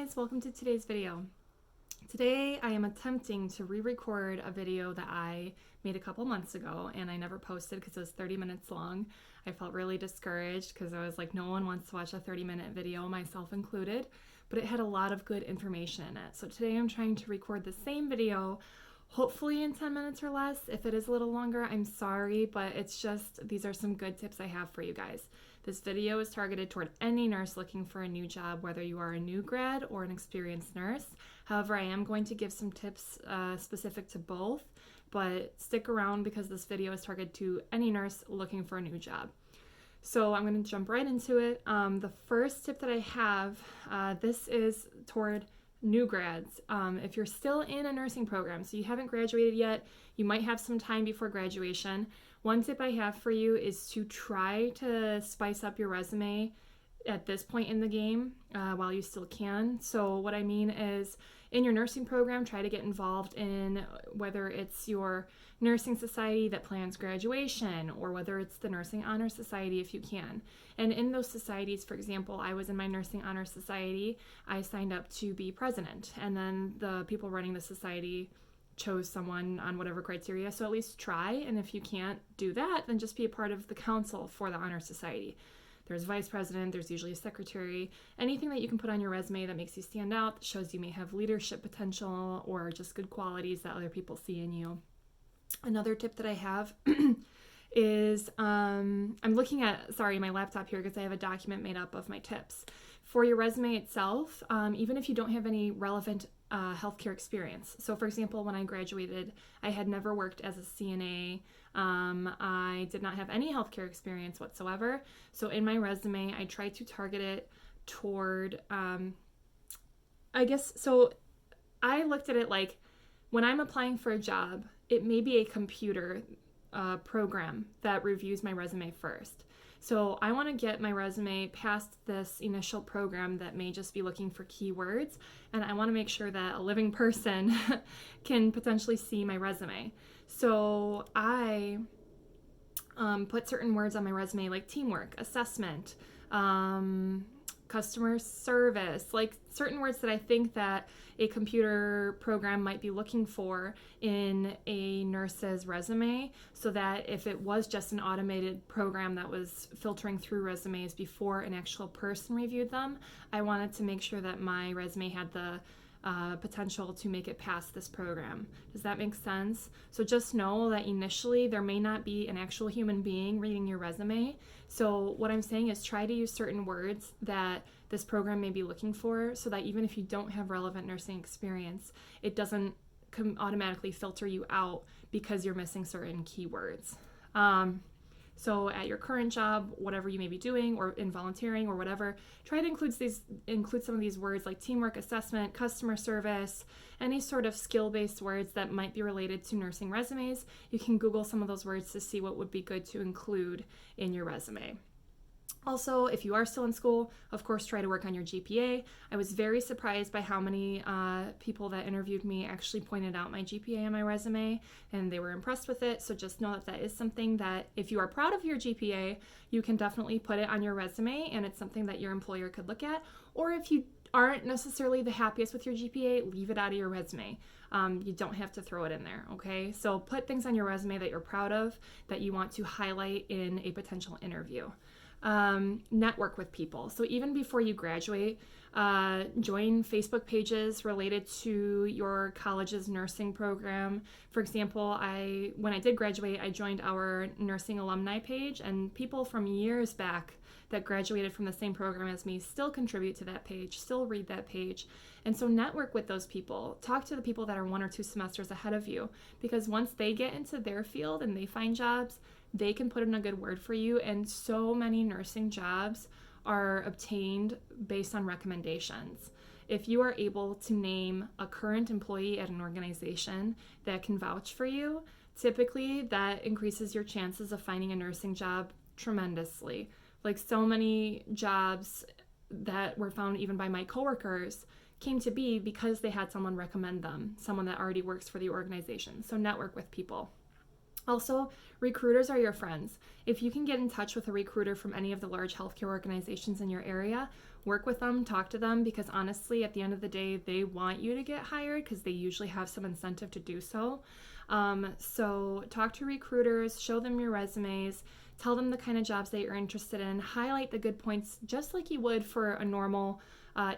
guys, welcome to today's video. Today I am attempting to re-record a video that I made a couple months ago and I never posted because it was 30 minutes long. I felt really discouraged because I was like, no one wants to watch a 30-minute video, myself included, but it had a lot of good information in it. So today I'm trying to record the same video, hopefully in 10 minutes or less. If it is a little longer, I'm sorry, but it's just, these are some good tips I have for you guys. This video is targeted toward any nurse looking for a new job, whether you are a new grad or an experienced nurse. However, I am going to give some tips specific to both, but stick around because this video is targeted to any nurse looking for a new job. So I'm going to jump right into it. The first tip that I have, this is toward new grads. If you're still in a nursing program, so you haven't graduated yet, you might have some time before graduation. One tip I have for you is to try to spice up your resume at this point in the game while you still can. So what I mean is, in your nursing program, try to get involved in whether it's your nursing society that plans graduation or whether it's the Nursing Honor Society if you can. And in those societies, for example, I was in my Nursing Honor Society. I signed up to be president, and then the people running the society chose someone on whatever criteria. So at least try, and if you can't do that, then just be a part of the council for the Honor Society. There's vice president, there's usually a secretary, anything that you can put on your resume that makes you stand out, that shows you may have leadership potential or just good qualities that other people see in you. Another tip that I have is, I'm looking at, my laptop here because I have a document made up of my tips. For your resume itself, even if you don't have any relevant healthcare experience. So for example, when I graduated, I had never worked as a CNA. I did not have any healthcare experience whatsoever. So in my resume, I tried to target it toward, so I looked at it like, when I'm applying for a job, it may be a computer program that reviews my resume first. So I want to get my resume past this initial program that may just be looking for keywords, and I want to make sure that a living person can potentially see my resume. So I put certain words on my resume like teamwork, assessment, customer service, like certain words that I think that a computer program might be looking for in a nurse's resume, so that if it was just an automated program that was filtering through resumes before an actual person reviewed them, I wanted to make sure that my resume had the potential to make it past this program. Does that make sense? So just know that initially there may not be an actual human being reading your resume. So what I'm saying is try to use certain words that this program may be looking for, so that even if you don't have relevant nursing experience, it doesn't automatically filter you out because you're missing certain keywords. So at your current job, whatever you may be doing, or in volunteering or whatever, try to include some of these words like teamwork, assessment, customer service, any sort of skill-based words that might be related to nursing resumes. You can Google some of those words to see what would be good to include in your resume. Also, if you are still in school, of course, try to work on your GPA. I was very surprised by how many people that interviewed me actually pointed out my GPA on my resume, and they were impressed with it. So just know that that is something that if you are proud of your GPA, you can definitely put it on your resume, and it's something that your employer could look at. Or if you aren't necessarily the happiest with your GPA, leave it out of your resume. You don't have to throw it in there, okay? So put things on your resume that you're proud of, that you want to highlight in a potential interview. Network with people. So even before you graduate, join Facebook pages related to your college's nursing program. For example, when I did graduate, I joined our nursing alumni page, and people from years back that graduated from the same program as me still contribute to that page, still read that page. And so network with those people. Talk to the people that are 1 or 2 semesters ahead of you, because once they get into their field and they find jobs, they can put in a good word for you, and so many nursing jobs are obtained based on recommendations. If you are able to name a current employee at an organization that can vouch for you, typically that increases your chances of finding a nursing job tremendously. Like so many jobs that were found even by my coworkers came to be because they had someone recommend them, someone that already works for the organization. So network with people. Also, recruiters are your friends. If you can get in touch with a recruiter from any of the large healthcare organizations in your area, work with them, talk to them, because honestly, at the end of the day, they want you to get hired because they usually have some incentive to do so. So talk to recruiters, show them your resumes, tell them the kind of jobs that you're interested in, highlight the good points just like you would for a normal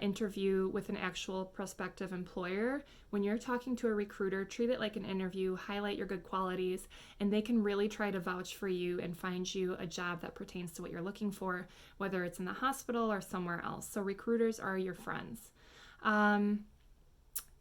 interview with an actual prospective employer. When you're talking to a recruiter, treat it like an interview, highlight your good qualities, and they can really try to vouch for you and find you a job that pertains to what you're looking for, whether it's in the hospital or somewhere else. So recruiters are your friends.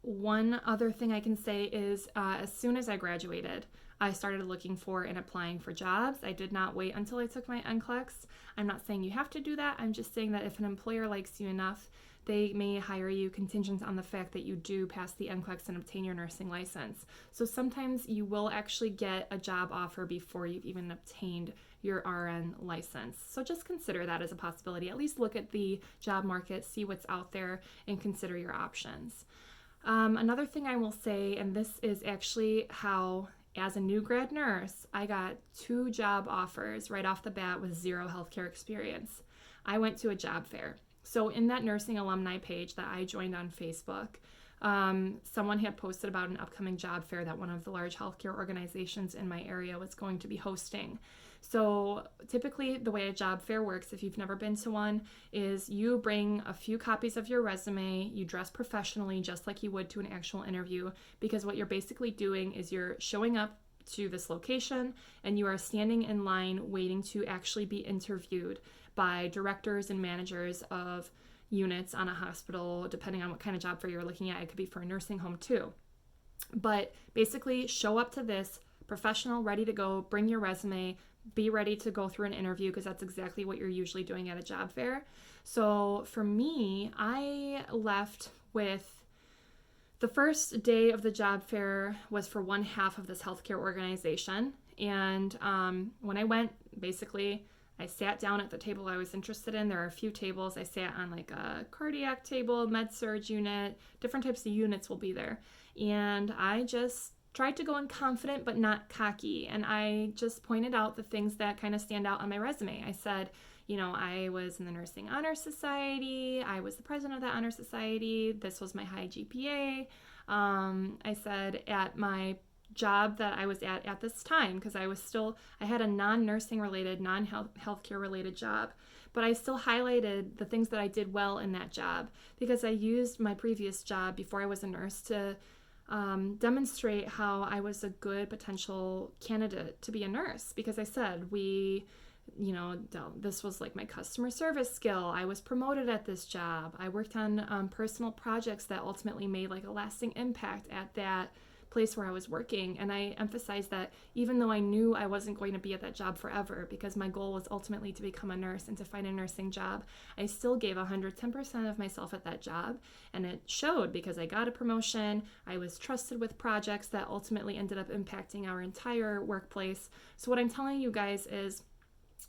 One other thing I can say is as soon as I graduated, I started looking for and applying for jobs. I did not wait until I took my NCLEX. I'm not saying you have to do that. I'm just saying that if an employer likes you enough, they may hire you contingent on the fact that you do pass the NCLEX and obtain your nursing license. So sometimes you will actually get a job offer before you've even obtained your RN license. So just consider that as a possibility. At least look at the job market, see what's out there, and consider your options. Another thing I will say, and this is actually how, as a new grad nurse, I got 2 job offers right off the bat with 0 healthcare experience. I went to a job fair. So in that nursing alumni page that I joined on Facebook, someone had posted about an upcoming job fair that one of the large healthcare organizations in my area was going to be hosting. So typically the way a job fair works, if you've never been to one, is you bring a few copies of your resume, you dress professionally just like you would to an actual interview, because what you're basically doing is you're showing up to this location and you are standing in line waiting to actually be interviewed by directors and managers of units on a hospital, depending on what kind of job fair you're looking at. It could be for a nursing home too. But basically show up to this professional, ready to go, bring your resume, be ready to go through an interview, because that's exactly what you're usually doing at a job fair. So for me, I left with the first day of the job fair was for one half of this healthcare organization. And when I went, basically, I sat down at the table I was interested in. There are a few tables. I sat on like a cardiac table, med-surg unit, different types of units will be there. And I just tried to go in confident but not cocky. And I just pointed out the things that kind of stand out on my resume. I said, you know, I was in the Nursing Honor Society. I was the president of that honor society. This was my high GPA. I said at my job that I was at this time, because I had a non-nursing related, non-healthcare related job, but I still highlighted the things that I did well in that job, because I used my previous job before I was a nurse to demonstrate how I was a good potential candidate to be a nurse, because I said this was like my customer service skill. I was promoted at this job. I worked on personal projects that ultimately made like a lasting impact at that place where I was working. And I emphasized that even though I knew I wasn't going to be at that job forever, because my goal was ultimately to become a nurse and to find a nursing job, I still gave 110% of myself at that job. And it showed, because I got a promotion. I was trusted with projects that ultimately ended up impacting our entire workplace. So what I'm telling you guys is,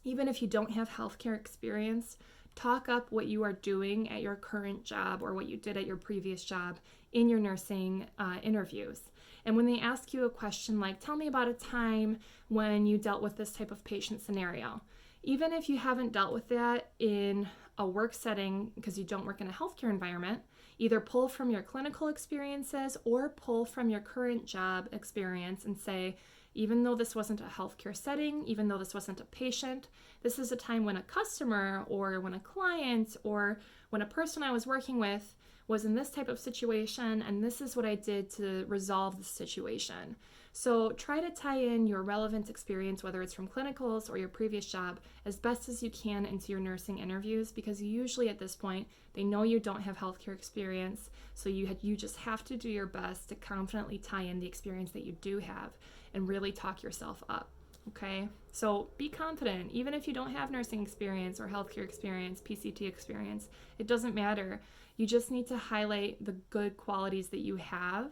even if you don't have healthcare experience, talk up what you are doing at your current job or what you did at your previous job in your nursing interviews. And when they ask you a question like, tell me about a time when you dealt with this type of patient scenario, even if you haven't dealt with that in a work setting because you don't work in a healthcare environment, either pull from your clinical experiences or pull from your current job experience and say, even though this wasn't a healthcare setting, even though this wasn't a patient, this is a time when a customer or when a client or when a person I was working with was in this type of situation, and this is what I did to resolve the situation. So try to tie in your relevant experience, whether it's from clinicals or your previous job, as best as you can into your nursing interviews, because usually at this point, they know you don't have healthcare experience, so you just have to do your best to confidently tie in the experience that you do have and really talk yourself up. Okay, so be confident, even if you don't have nursing experience or healthcare experience, PCT experience, it doesn't matter. You just need to highlight the good qualities that you have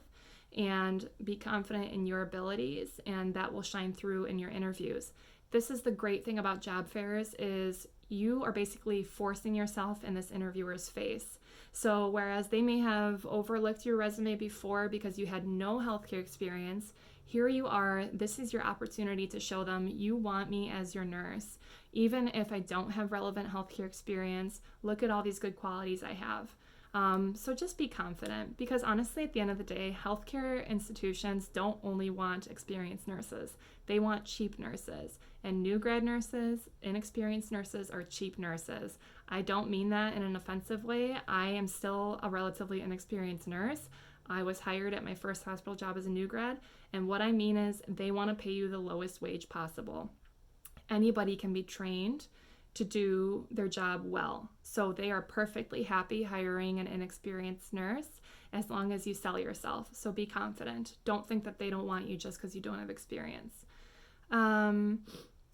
and be confident in your abilities, and that will shine through in your interviews. This is the great thing about job fairs, is you are basically forcing yourself in this interviewer's face. So whereas they may have overlooked your resume before because you had no healthcare experience, Here you are. This is your opportunity to show them you want me as your nurse. Even if I don't have relevant healthcare experience, look at all these good qualities I have. So just be confident, because honestly, at the end of the day, healthcare institutions don't only want experienced nurses. They want cheap nurses. And new grad nurses, inexperienced nurses are cheap nurses. I don't mean that in an offensive way. I am still a relatively inexperienced nurse. I was hired at my first hospital job as a new grad. And what I mean is they want to pay you the lowest wage possible. Anybody can be trained to do their job well. So they are perfectly happy hiring an inexperienced nurse as long as you sell yourself. So be confident. Don't think that they don't want you just because you don't have experience.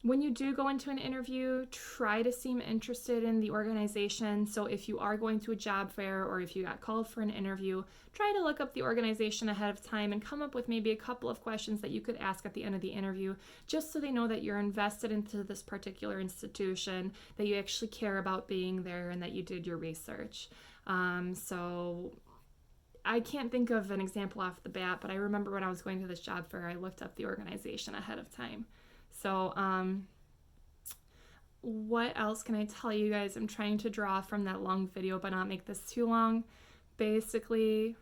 When you do go into an interview, try to seem interested in the organization. So if you are going to a job fair or if you got called for an interview, try to look up the organization ahead of time and come up with maybe a couple of questions that you could ask at the end of the interview, just so they know that you're invested into this particular institution, that you actually care about being there, and that you did your research. So I can't think of an example off the bat, but I remember when I was going to this job fair, I looked up the organization ahead of time. So, what else can I tell you guys? I'm trying to draw from that long video, but not make this too long. Basically,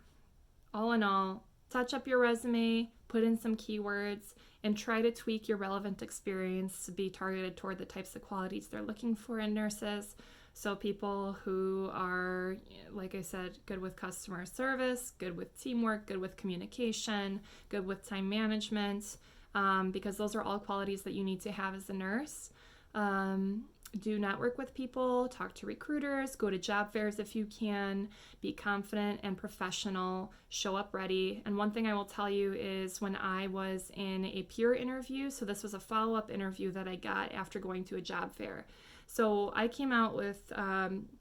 all in all, touch up your resume, put in some keywords, and try to tweak your relevant experience to be targeted toward the types of qualities they're looking for in nurses. So people who are, like I said, good with customer service, good with teamwork, good with communication, good with time management, because those are all qualities that you need to have as a nurse. Do network with people, talk to recruiters, go to job fairs if you can, be confident and professional, show up ready. And one thing I will tell you is when I was in a peer interview, so this was a follow-up interview that I got after going to a job fair. So I came out with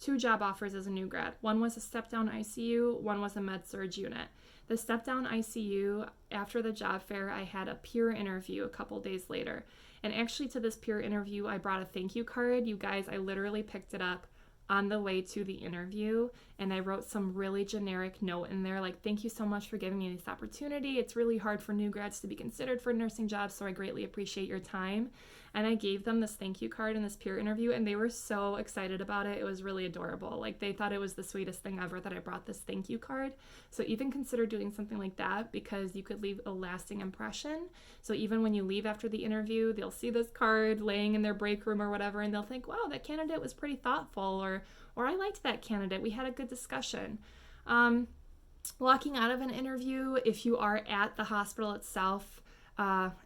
2 job offers as a new grad. One was a step-down ICU, one was a med-surg unit. The step-down ICU, after the job fair, I had a peer interview a couple days later. And actually to this peer interview, I brought a thank you card. You guys, I literally picked it up on the way to the interview, and I wrote some really generic note in there like, thank you so much for giving me this opportunity. It's really hard for new grads to be considered for nursing jobs, so I greatly appreciate your time. And I gave them this thank you card in this peer interview, and they were so excited about it. It was really adorable. Like, they thought it was the sweetest thing ever that I brought this thank you card. So even consider doing something like that, because you could leave a lasting impression. So even when you leave after the interview, they'll see this card laying in their break room or whatever, and they'll think, wow, that candidate was pretty thoughtful, or I liked that candidate. We had a good discussion. Walking out of an interview, if you are at the hospital itself,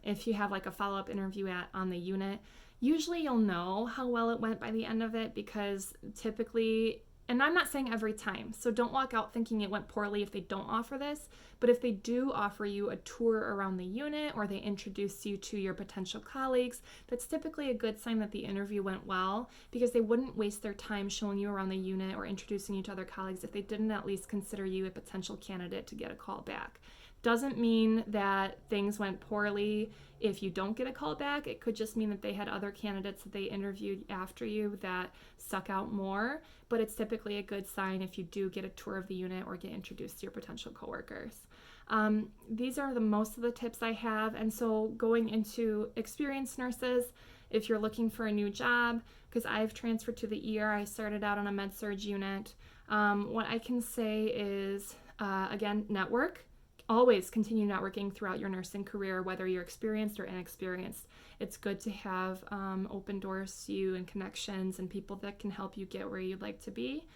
if you have like a follow-up interview on the unit, usually you'll know how well it went by the end of it, because typically, and I'm not saying every time, so don't walk out thinking it went poorly if they don't offer this, but if they do offer you a tour around the unit or they introduce you to your potential colleagues, that's typically a good sign that the interview went well, because they wouldn't waste their time showing you around the unit or introducing you to other colleagues if they didn't at least consider you a potential candidate to get a call back. Doesn't mean that things went poorly if you don't get a call back. It could just mean that they had other candidates that they interviewed after you that stuck out more, but it's typically a good sign if you do get a tour of the unit or get introduced to your potential coworkers. These are most of the tips I have. And so going into experienced nurses, if you're looking for a new job, because I've transferred to the ER, I started out on a med-surg unit. What I can say is, again, network. Always continue networking throughout your nursing career, whether you're experienced or inexperienced. It's good to have open doors to you and connections and people that can help you get where you'd like to be.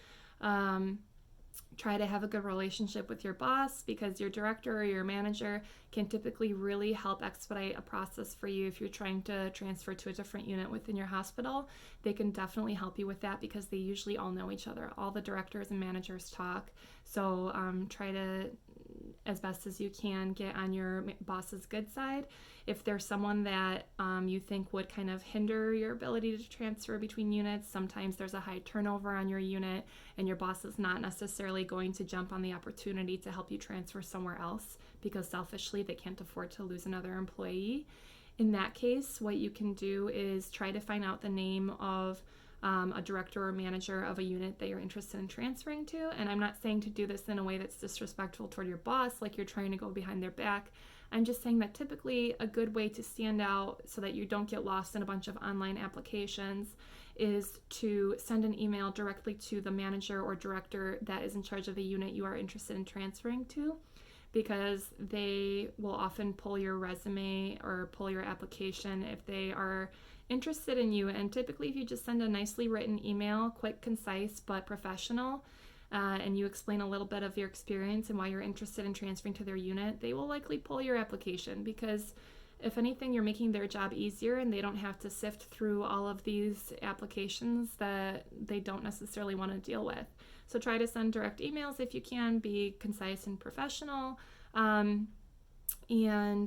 Try to have a good relationship with your boss, because your director or your manager can typically really help expedite a process for you if you're trying to transfer to a different unit within your hospital. They can definitely help you with that, because they usually all know each other. All the directors and managers talk. So try to, as best as you can, get on your boss's good side. If there's someone that you think would kind of hinder your ability to transfer between units, sometimes there's a high turnover on your unit and your boss is not necessarily going to jump on the opportunity to help you transfer somewhere else, because selfishly they can't afford to lose another employee. In that case, what you can do is try to find out the name of a director or manager of a unit that you're interested in transferring to. And I'm not saying to do this in a way that's disrespectful toward your boss, like you're trying to go behind their back. I'm just saying that typically a good way to stand out so that you don't get lost in a bunch of online applications is to send an email directly to the manager or director that is in charge of the unit you are interested in transferring to, because they will often pull your resume or pull your application if they are interested in you. And typically, if you just send a nicely written email, quick, concise, but professional, and you explain a little bit of your experience and why you're interested in transferring to their unit, they will likely pull your application, because if anything, you're making their job easier and they don't have to sift through all of these applications that they don't necessarily want to deal with. So try to send direct emails if you can, be concise and professional. And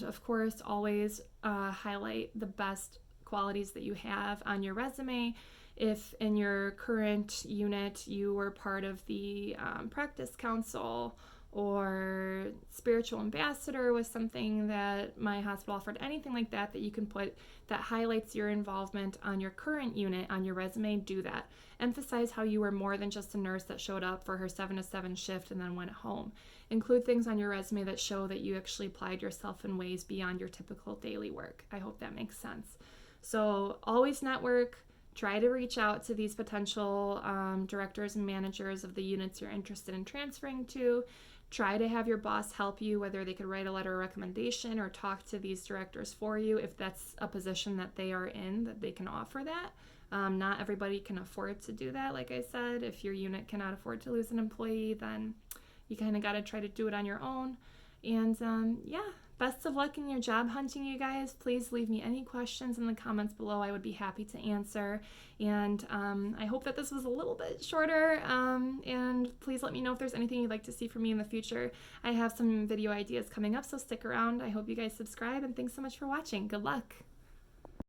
of course, always highlight the best qualities that you have on your resume. If in your current unit you were part of the practice council, or spiritual ambassador was something that my hospital offered, anything like that that you can put that highlights your involvement on your current unit on your resume, do that. Emphasize how you were more than just a nurse that showed up for her 7 to 7 shift and then went home. Include things on your resume that show that you actually applied yourself in ways beyond your typical daily work. I hope that makes sense. So always network. Try to reach out to these potential directors and managers of the units you're interested in transferring to. Try to have your boss help you, whether they could write a letter of recommendation or talk to these directors for you if that's a position that they are in, that they can offer that. Not everybody can afford to do that. Like I said, if your unit cannot afford to lose an employee, then you kind of got to try to do it on your own. And best of luck in your job hunting, you guys. Please leave me any questions in the comments below. I would be happy to answer. And I hope that this was a little bit shorter. And please let me know if there's anything you'd like to see from me in the future. I have some video ideas coming up, so stick around. I hope you guys subscribe, and thanks so much for watching. Good luck.